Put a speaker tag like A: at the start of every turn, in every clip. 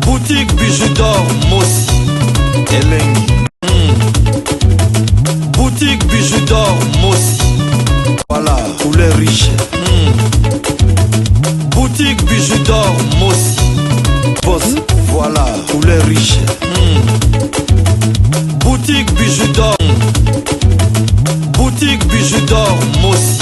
A: Boutique bijoux d'or Mossi Elengi. Boutique bijoux d'or Mossi. Voilà, couleur riche. Boutique bijoux d'or Mossi. Boss, voilà, couleur riche. Boutique bijoux d'or. Boutique bijoux d'or Mossi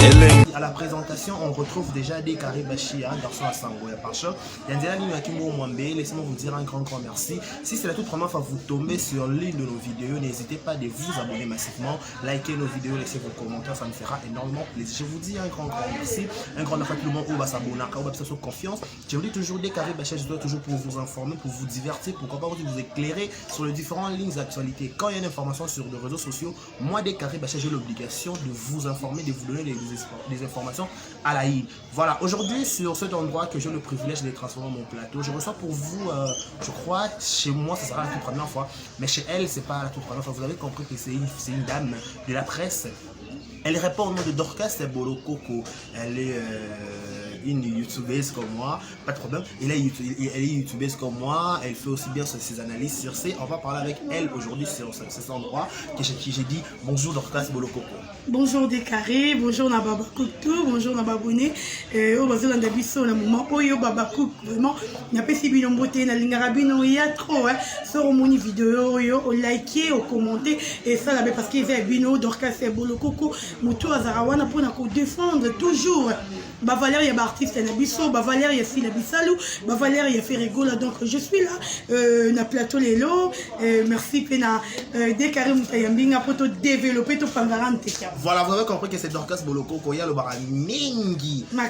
A: Elengi.
B: À la présentation, on retrouve déjà des Karibachia, garçon à Sangoya Pacha. Laissez-moi vous dire un grand merci. Si c'est la toute première fois que vous tombez sur l'une de nos vidéos, n'hésitez pas de vous abonner massivement, liker nos vidéos, laissez vos commentaires, ça me fera énormément plaisir. Je vous dis un grand merci. Un grand merci à tout le monde qui va s'abonner, qui va faire confiance. Je vous dis toujours des Karibachia, je dois toujours pour vous informer, pour vous divertir, pourquoi pas vous éclairer sur les différentes lignes d'actualité. Quand il y a une information sur les réseaux sociaux, moi des Karibachia, j'ai l'obligation de vous informer, de vous donner des informations à la ligne. Voilà, aujourd'hui sur cet endroit que j'ai le privilège de transformer mon plateau, je reçois pour vous, je crois, chez moi, ça sera la toute première fois, mais chez elle, c'est pas la toute première fois. Vous avez compris que c'est une dame de la presse. Elle répond au nom de Dorcas Bolokoko. Elle est une youtubeuse comme moi, pas de problème. Elle est youtubeuse comme moi, elle fait aussi bien ses analyses sur C. On va parler avec elle aujourd'hui sur cet endroit que j'ai dit bonjour Dorcas Bolokoko.
C: Bonjour Décaré, bonjour Nababa Koutou, bonjour Nababouné. Au bazou d'Andabiso, le moment où yo Baba Kouk, vraiment, il n'y a pas si bien beauté, na lingarabino, il y a trop, hein. Sur mon vidéo, au liker, au commenter, et ça là, parce qu'il y a Bino, Dorcas Bolokoko, Moutou Azarawana pour nous défendre toujours. Bah Valérie, il y a artiste Nabiso, bah Valérie, il y a Fila Bissalou, bah Valérie, il y a Ferrigola, donc je suis là, na plateau Lelo, merci Pena, Décaré Moutayambinga pour te développer ton pangarante.
B: Voilà, vous avez compris que c'est Dorcas Bolokoko, il y a le baramingi. Moi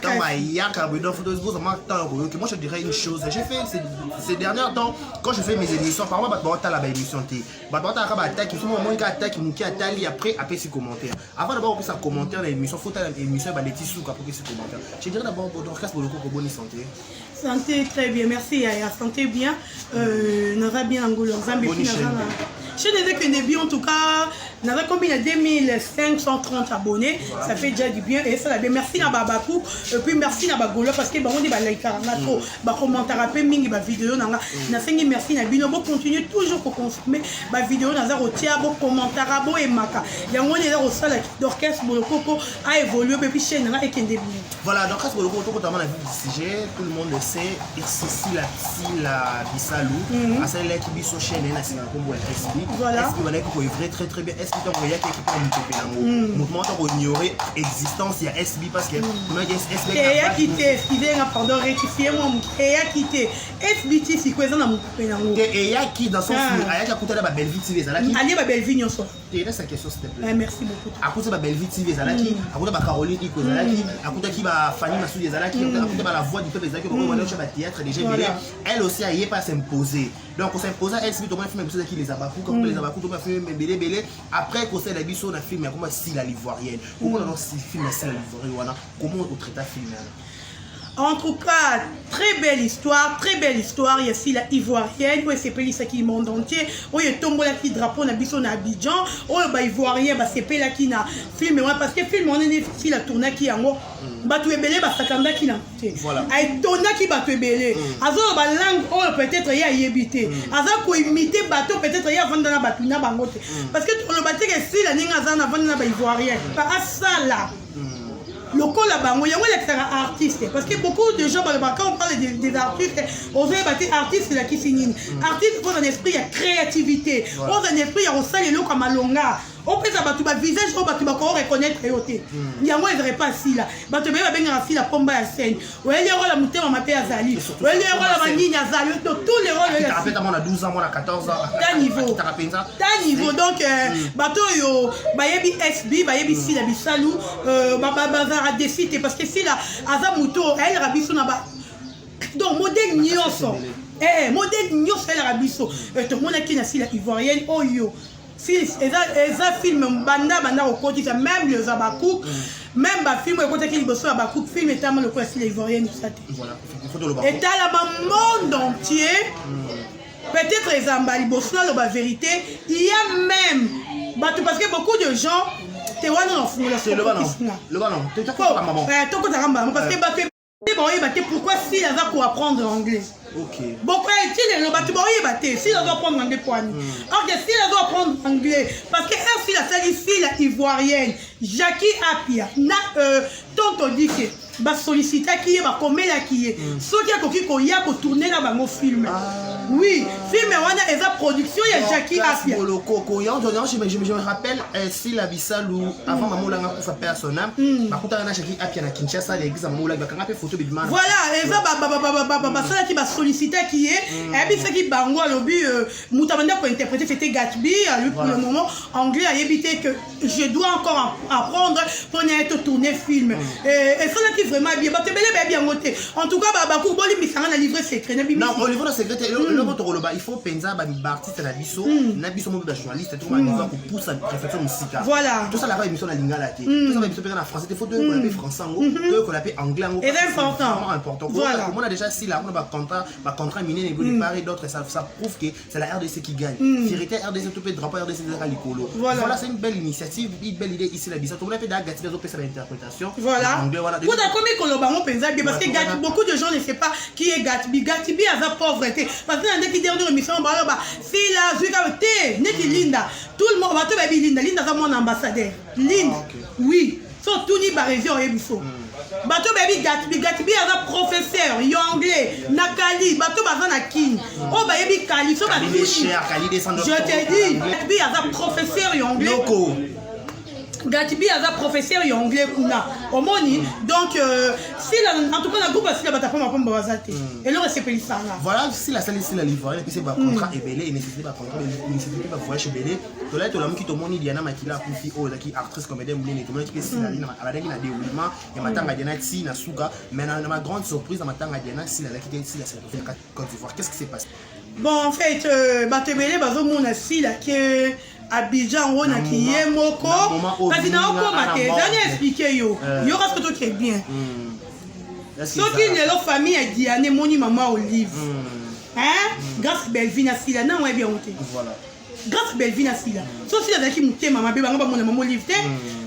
B: je dirais une chose, j'ai fait ces derniers temps, quand je fais mes émissions, par exemple, je vais émission après ces commentaires. Avant d'abord que ça commentaire l'émission, il faut que l'émission soit les tissus pour que ces commentaires. Je dirais d'abord Dorcas Bolokoko, bonne santé.
C: Santé très bien, merci Yaya, santé bien. Nous avons bien Angola, je ne disais que début en tout cas, nous avons combien 2530 abonnés, voilà. Ça fait déjà du bien et ça va bien. Merci à Babakou, et puis merci à Bagola parce que on dit trop, commentaire après mingi ba vidéo nanga, merci na bino, continuer toujours pour consommer ba vidéo na rotia, commentaire abo et maka. Yango les au sala Dorcas Bolokoko a évolué depuis chaîne na et kende.
B: Voilà, Dorcas Bolokoko totalement la vie du sujet, tout le monde le sait, et ceci la Bissalou, à celle qui biso chaîne na c'est un combo SB.
C: Voilà.
B: Est-ce que vous allez vrai très très bien? Est-ce que vous avez quelque mouvement pour ignorer l'existence il y a SB parce que SB
C: et a quitté, excusez-moi, pardon, rectifiez-moi, et a quitté SBT si quoi ça n'a pas
B: et a qui dans son film a écouté la belle vie TV Zalaki
C: allez ma belle vie non ça
B: et là sa question s'il te plaît.
C: Merci beaucoup.
B: À cause de la belle vie TV Zalaki à cause de Caroline Iko Zalaki à cause de qui va Fanny Massoudi Zalaki à cause de la voix du peuple Zalaki on va aller au théâtre déjà elle aussi a y pas s'imposer donc on s'impose à SB tout le monde film qui les a bakou comme les abakou tout le monde fait belé après qu'on sait la biso na film comment style à l'ivoirienne comment on si film style à l'ivoirienne comment on traite film.
C: En tout cas, très belle histoire, il y a aussi la ivoirienne, où c'est pays qui monde entier, où il y a tombola qui drapeau na biso na Abidjan, où il y a ivoirien, c'est pays qui na film, parce que film on est ici la tourna qui en haut, batu ebele ba sakanda qui na côté.
B: Voilà.
C: Ay tourna qui batu ebele. Azo ba langue oh peut-être il y a yébité. Azo ko imiter bateau peut-être il y a vendre na batu na bangote. Parce que le bateau que si la ninga za na vendre na ba ivoirien, pas ça là. Le col là-bas, il y a un artiste. Parce que beaucoup de gens, quand on parle des artistes, on veut battre artiste là qui signe. Artiste, pour un esprit, il y a créativité. Pour un esprit, il y a aussi les lots comme à longa. On peut savoir tout visage, on va reconnaître réauté. Il y a moins de pas si là. Tu peux bien la pompe à scène. Ou il y a la montée en matière à Zali. Ou il y a la vanille à Zali. Tous les rôles. Tu as fait à 12 ans, moi à 14 ans. T'as niveau. T'as niveau. Donc, bateau yo, bayebi SB, bayebi si la bisalou, bazar à décider parce que si la Azamuto, elle rabiso na ba. Donc, modèle nyoso. Modèle nyoso elle rabiso. Tout le monde qui n'a si la ivoirienne, oh yo. Si ça film banda au côté même les abakou même ba film au côté qui bosso abakou film est tellement le quoi si les ivoiriens ça et t'as là monde entier peut-être les ambali bosso la vérité il y a même parce que beaucoup de gens te voient dans le ballon parce que pourquoi si là pour apprendre anglais
B: Ok.
C: Beaucoup est-il le bâtiment est si on doit prendre anglais pour nous. Alors que si on doit prendre anglais, parce que si la série ici la ivoirienne, Jackie Apia, tonton dit que va solliciter qui est va commettre qui est. Ce qui a coquille qu'on y a pour tourner là bas mon film. Oui, film on a esa production il y a Jackie Apia.
B: Je me rappelle si la Bissalou avant maman l'a fait personnel. Par contre on a Jackie Apia na Kinshasa l'église maman l'a fait photo bidman.
C: Voilà, esa ça qui va solliciter qui est et puis ce qui bango à l'objet Moutamanda pour interpréter c'était Gatsby lui pour le moment anglais a évité que je dois encore apprendre pour être tourné film. Et ça là qui vraiment bien bien noté. En tout cas beaucoup bon les missions na livre secret
B: non au niveau de secret il faut penser à artiste na biso mo ba journaliste tout ma pour pousser la réflexion musicale.
C: Voilà.
B: Tout ça la émission na lingala té. Tout ça émission en français, il faut deux qu'on l'appelle français deux qu'on l'appelle anglais.
C: C'est important.
B: Voilà. On a déjà si là on a contrat miné de part et d'autre ça prouve que c'est la RDC qui gagne. Vérité RDC tout peut drapeau RDC à l'écolo. Voilà, c'est une belle initiative, une belle idée ici la biso. On a fait d'agati des autres l'interprétation.
C: Voilà. Pour d'accord mais qu'on le pensa bien parce que beaucoup de gens ne savent pas qui est Gatsby. Gatsby a sa pauvreté. Parce que dans les dernières émissions si la Zuka Neti Linda, tout le monde va te baby Linda c'est mon ambassadeur. Linda. Oui. So tout ni ba région et biso. Bato baby Gatsby a sa professeur, yo anglais, nakali, bato baza na king. Oh ba yebi kali so ba tout. Je te dis, Gatsby a sa professeur yo anglais. Gatsby a sa professeur anglais kuna omoni donc si la en tout cas la groupe si la bata pas ma bazate et le c'est peli ça là
B: voilà si la salle ici la livrer et puis c'est ba contrat et belé et nécessité ba contrat nécessité ba voyage belé to là to la mki to moni Diana Makila kufi o la qui actrice comédienne moulé to moni qui si la ligne abadaki na déroulement et matanga Diana ti na suka mais na ma grande surprise matanga Diana si la qui si la Côte d'Ivoire qu'est-ce qui s'est passé
C: bon en fait batebele bazo mona si la que Abidjan on a qui est moko parce que na oko maté dernier expliquer yo reste tout qui est bien ce qui est leur famille a dit ané moni maman Olive hein grâce Belvina Sila na ouais bien monté voilà grâce Belvina Sila so si la qui monté maman be bango ba mona maman Olive té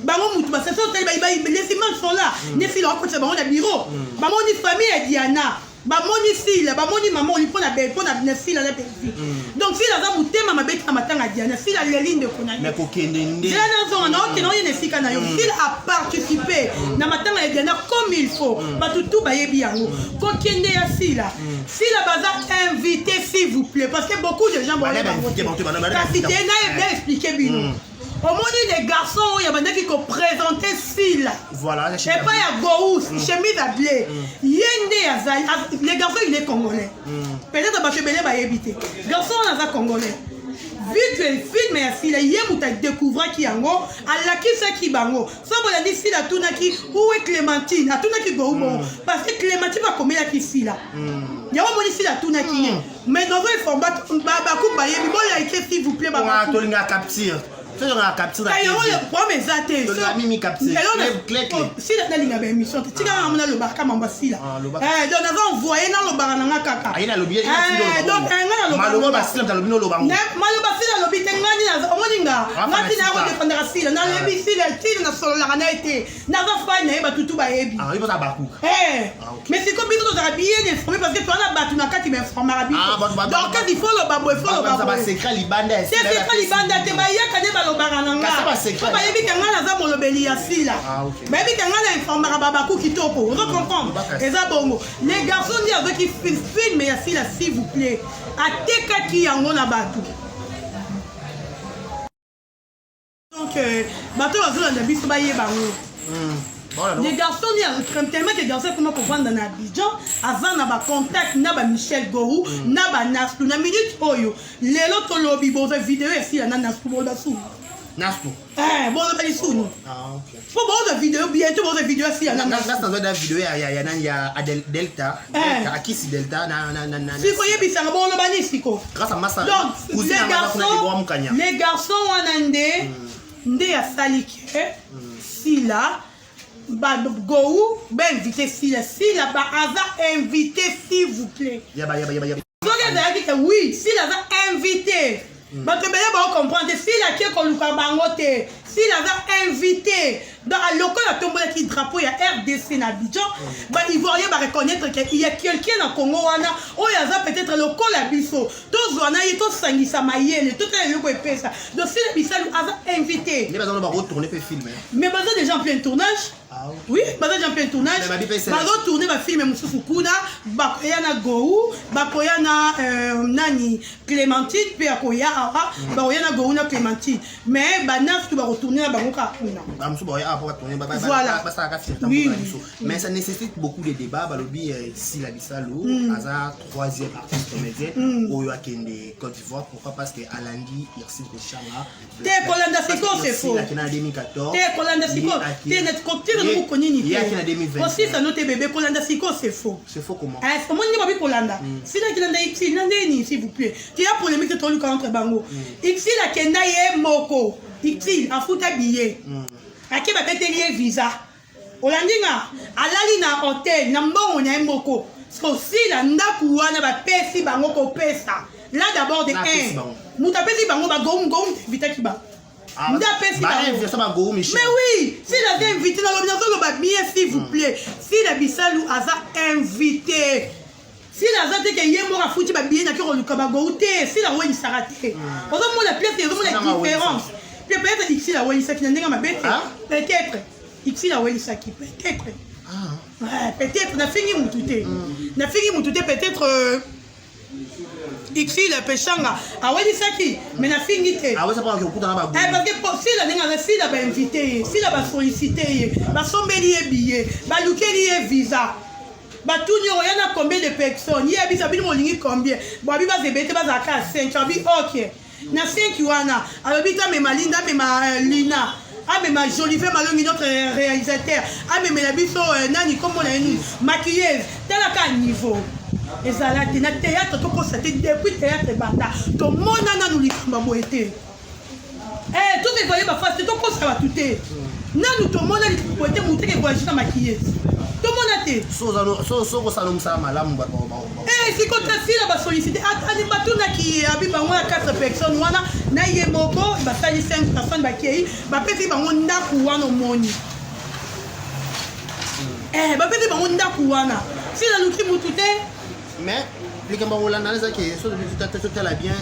C: bango mutu ba ça les images sont là ne si leur côté bango na bureau bango ni famille a Diana ba moni sila ba moni maman on prend la belle pour la sila la belle donc si la za mutema mabeki na matanga Diana sila les lignes de kona
B: mais ko kende ndé
C: Diana zo na ok na yene sika na yo sila a participer na matanga ya Diana comme il faut ba tout ba yebi yango ko kende ya sila baza invité s'il vous plaît parce que beaucoup de gens vont invité na bien expliquer bino au moins les garçons il y a des qui ont présenté Sila
B: voilà
C: et pas il y a Gous chemise à blé yende les garçons il est congolais peut-être parce que belé va éviter garçon on a congolais vite le film ya Sila yemu ta découvrir qui yango ala qui c'est qui bango ça on a dit Sila tuna qui où est Clémentine a tuna qui go bon parce que Clémentine va combien qui Sila ya on dit Sila tuna qui mais dans un format ba ku ba yebi bon like s'il vous plaît ba
B: to linga capture tu as capture la
C: mais zaté
B: la mimi capture clé
C: si la ligne ba émission tu as on a le barka mamba Sila donc on envoyé dans le barana nga kaka
B: ayina lobi
C: donc nga lo
B: malo ba Sila lo bino lo bango
C: malo ba Sila lo bitengani na omoninga ngati na ko défendre Sila na lebi Sila tili na solo la na été na va fa na ba tutu ba yebi
B: il va baku
C: mais c'est comme bino za bien informé parce que toi na batu na kati mais informer rabi donc quand il faut le babo il faut le babo
B: ça secret libanda
C: c'est secret libanda te ba yaka ne barananga ba yebi kanga na za molobeli ya Sila ba yebi kanga na informer babaku kitoko vous comprenez eza bongo les garçons dit avec qui filme ya Sila s'il vous plaît ateka ki yango na batu donc bato bazula na biso ba yeba ngo les garçons ni tellement que garçons comment comprendre dans Abidjan avant na ba contact na ba Michel Gorou na ba Nastu na minute oyo lelo to lobi boza vidéo ya Sila na Nastu boza sou
B: Nastu
C: boza ba sou
B: ok
C: faut boza vidéo bientôt boza vidéo ya Sila na
B: Nastu dans vidéo ya Delta akisi Delta na
C: siko yebisa ngo boza ba nisiko
B: grâce à Massa
C: donc les garçons wana nde ya salike Sila ba Gou ba invité Sila ba aza invité s'il vous plaît.
B: Yaba.
C: Oui, Sila va invité. bato ebele baocomprendre s'il ake koluka bango te s'il aza invité donc lokola atombolaki drapeau ya RDC na Abidjan baivoirien bareconnaître que il y a quelqu'un na Congo wana oyo aza peut-être lokola biso tozwa na ye tosangisa mayele totala eloko epesa donc s'il bisalu aza invité mais baza déjà en plein tournage. Oui, baza déjà en plein tournage bazo tourner bafilme mosusu kuna bakoya na Gou bakoya na nani Clémentine mpe akoya awa bakoya na Gou na Clémentine mais banaf tu baretourner na bango kaka kuna voilà oui.
B: Mais ça nécessite beaucoup de débats balobi si la Bissalo aza troisième artiste comédien oyo akende Côte d'Ivoire pourquoi parce que Alandi Irsi Pechanga
C: te kolanda siko c'est faux
B: la kena 2014
C: te kolanda siko te net koptire no konini te aussi ça note bébé kolanda siko c'est faux
B: comment
C: est-ce que moi ni babi kolanda si la kilanda ixi nandeni s'il vous plaît tu as polémique de tolu contre bango ixi la kenda ye moko ixi afuta billet ake bapeteli ye visa olandinga alali na hotel na mbongo na ye moko sosila ndaku wana bapesi bango kopesa là d'abord de un mutu apesi bango bagongom vitaki ba nde apesi bango mais oui si la vie invité na lobi nazoloba bien s'il vous plaît si la Bissalo aza invité si la zate ke ye moko afuti babiye naki koluka bagou te si la welisaka te ozomona pièce ezomona différence peut-être ici la welisaki na ndenge mabe te peut-être ici la welisaki peut-être peut-être nafingi mutu te peut-être ici le pechanga awelisaki mais nafingi te parce que si la ndenge si la bainvité si la basollicité basombeli ye billet balukeli ye visa batuni oyo na combien de personnes ye abisa bino molingi combien bo abi bazebete bazaka 5 abi ok na 5 wana alobi ta mema Linda mema Lina amema Jolivet Malongi notre réalisateur amemela biso nani comme on a une maquilleuse talaka niveau ezalaki na théâtre tokosate depuis théâtre banda tomona nanu likamba boye te tout evoye bafase tokosala batu te nanu tomona likamba boye te muteke voyage na maquilleuse tomona te
B: sokosala malamu
C: sikotasila basollicité atani batunaki abi bango ya 4 personnes wana na ye moko basali 5 personnes bakei bapesi bango ndaku wana omoni bapesi bango ndaku wana si naluki mutu te
B: mais likambo kolanda ezaki so totala bien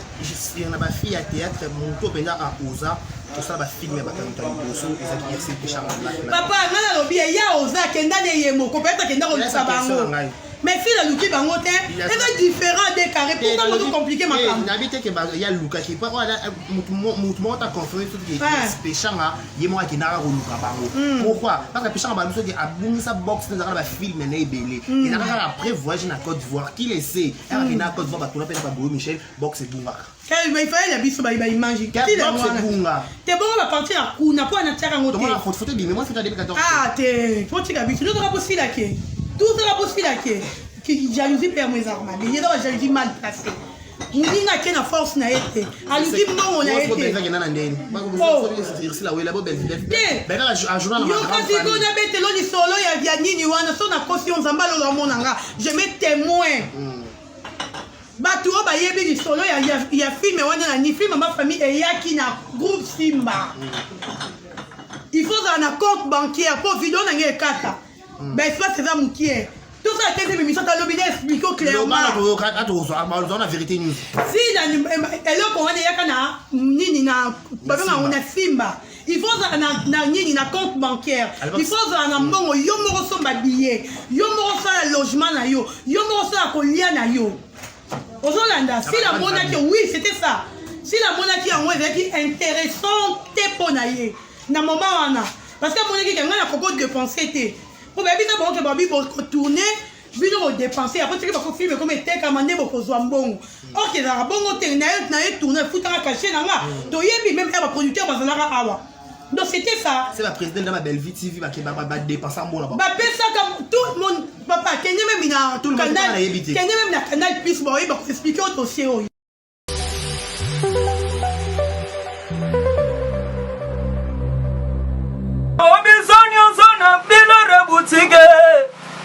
B: na bafille ya théâtre moto mpenza aoza tosala bafilme ya bakanita liboso ezaki Irsi Pechanga
C: papa nga nalobi ya oza akenda ne ye moko peut-être akenda koluka bango mais si la luki bango te c'est différent des carrés pourquoi moto compliqué makambo
B: nabi te ke ya luka ki pa wala mutu mo ta confirmer tout que Pechanga ye mo akenda koluka bango pourquoi parce que Pechanga ba biso ke abungisa box na ba film na ebele et na ka après voyage na Côte d'Ivoire qui le sait et na Côte d'Ivoire ba tona pe ba Boyo Michel box et bunga
C: mais il fallait la biso ba image
B: qui la bunga
C: te bon va partir à kuna po na tiaka ngote
B: to la photo bi mais moi c'est 2014
C: te faut tika biso nous pas possible ke tout sera possible qui jalousie père mes armes il y a la jalousie mal placée Mouringa qui a force na été aluki mbongo na été yokati kona betelo lisolo ya nini wana so na kosi onzamba lo monanga je mets témoin batu o bayebi lisolo ya filme wana na ni filme ma famille eyaki na groupe Simba il faut un compte bancaire pour vidéo na nge kata ben espace ça mukie tout ça a été émission ta lobby expliquer clairement
B: la vérité news
C: si la eloko wana yaka na nini na babanga on a Simba il faut na nini na compte bancaire il faut na mbongo yo moko so ba billet yo moko so la logement na yo moko so la kolia na yo ozolanda si la monaki oui c'était ça si la monaki en moi est intéressant te ponaye na moment wana parce que monaki ngana na koko dépenser te pour baby na bon que baby pour tourner bino dépenser après tu vas filmer comme était commandé pour kozwa mbongo OK za bongo te na tourner futaka caché na nga to yebi même ba producteur bazalaka awa donc c'était ça
B: c'est la présidente de ma belle vie TV ba dépenser mbongo
C: ba pesa comme tout le monde papa kenye même na tout le canal kenye même na canal plus ba expliquer au dossier o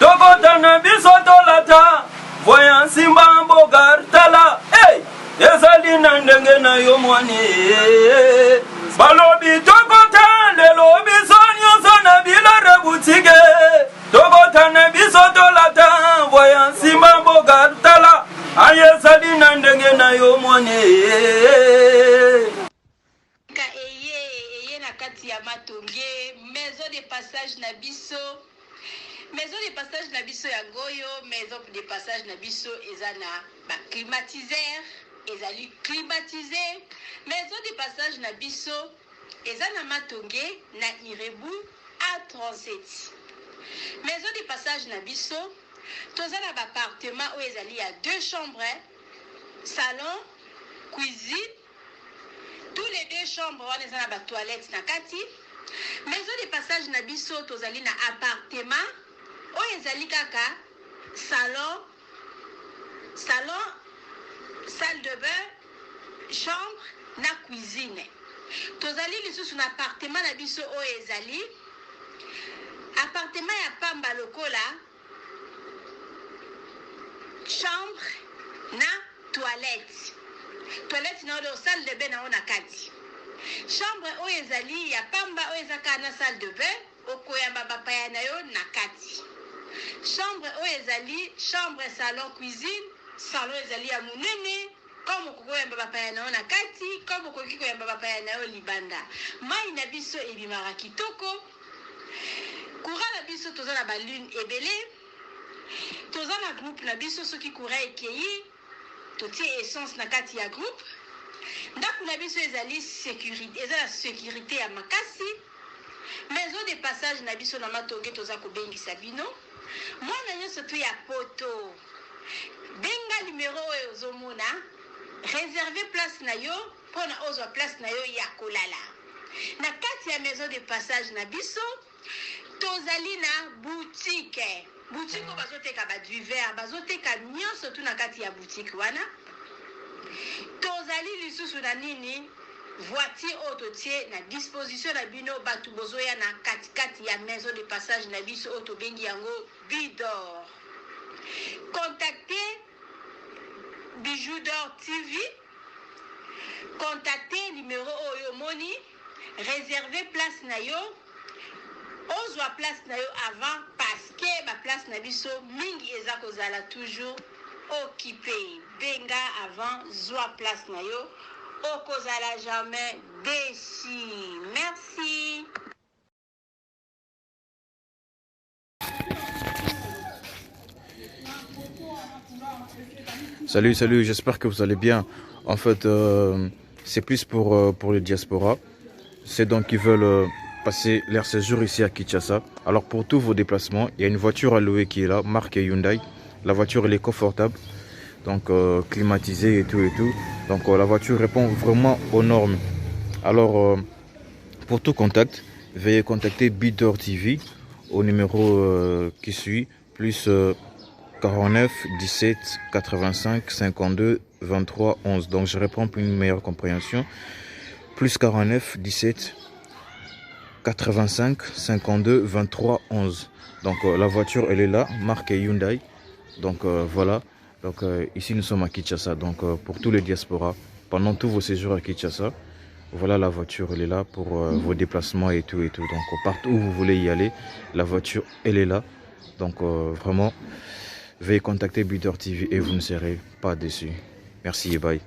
D: Tokotana bisoto lata voyant Simba Bogar tala hey ezali na ndenge na yo mwane balobi tokota lelo biso nyonso na bilare butike tokota na biso tolata voya nsima mboka tala ayesali na ndenge na yo mwane
E: eye na kati ya matonge maison de passage na biso ya ngoyo maison de passage na biso eza na ba climatiseur ezali climatisé maison de passage na biso eza na matonge na Irebu A37 maison de passage na biso toza na ba appartement oyo ezali ya 2 chambres salon cuisine tous les 2 chambres wana eza na ba toilette na kati maison de passage na biso tozali na appartement oyo ezali kaka salon salle de bain chambre na cuisine tozali lisusu na appartement na biso oyo ezali appartement ya pamba lokola chambre na toilette na oyo salle de bain na ona kati chambre oyo ezali ya pamba oyo ezaka na salle de bain okoyamba bapaya na yo na kati chambre oyo ezali chambre salon cuisine salon ezali ya munene comme okokoyamba bapaya na yo na kati comme okoki koyamba bapaya na yo libanda mai na biso ebimaka kitoko courant na biso toza na balune ebele toza na groupe na biso soki courant ekei totie essence na kati ya groupe ndako na biso ezali sécurité eza na sécurité ya makasi maison de passage na biso na matonge toza kobengisa bino mwana nyonso to ya poto benga numéro oyo ozomona réserver place na yo mpona ozwa place na yo ya kolala na kati ya maison de passage na biso tozali na boutique oyo bazoteka baduver bazoteka nyonso tu na kati ya boutique wana tozali lisusu na nini voiture oyo totie na disposition na bino bato bozoya na katikati ya maison de passage na biso oyo tobengi yango Bidor. Contactez Bijou d'Or TV, contactez numéro oyo moni, réservez place na yo, ozwa place na yo avant parce que ba place na biso mingi eza kozala toujours occupé. Benga avant zwa place na yo, okozala jamais déçu. Merci.
F: Salut, j'espère que vous allez bien. En fait, c'est plus pour les diasporas. C'est donc qui veulent passer leur séjour ici à Kinshasa. Alors pour tous vos déplacements, il y a une voiture à louer qui est là, marque Hyundai. La voiture elle est confortable, donc climatisée et tout. Donc la voiture répond vraiment aux normes. Alors pour tout contact, veuillez contacter Bidor TV au numéro qui suit, plus 49 17 85 52 23 11. Donc je réponds pour une meilleure compréhension. Plus 49 17 85 52 23 11. Donc la voiture elle est là, marque Hyundai. Donc voilà. Donc ici nous sommes à Kinshasa. Donc pour tous les diasporas, pendant tous vos séjours à Kinshasa, voilà la voiture elle est là pour vos déplacements et tout. Donc partout où vous voulez y aller, la voiture elle est là. Donc vraiment, veuillez contacter Bidor TV et vous ne serez pas déçus. Merci et bye.